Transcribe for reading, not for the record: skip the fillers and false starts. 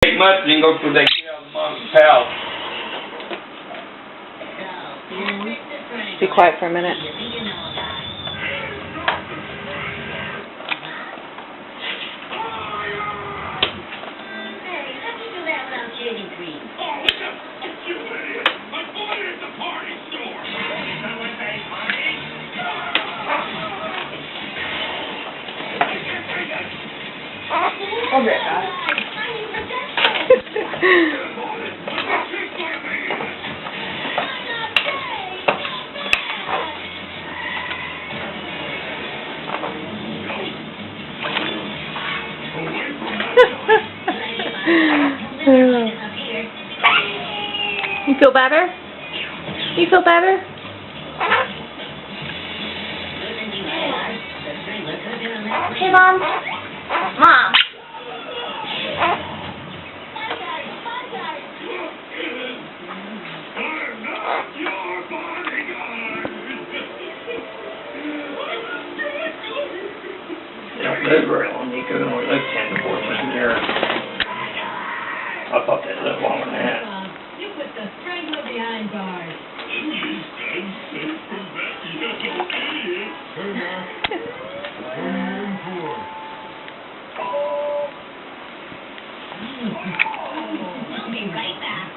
Take much and go to the mom's house. Be quiet for a minute. I'll be right back. You feel better? You feel better? Hey, Mom. Mom. They don't live very long. You could only live 10 to 14 years. I thought they lived longer than that. You put the strangler behind bars. We'll be right back.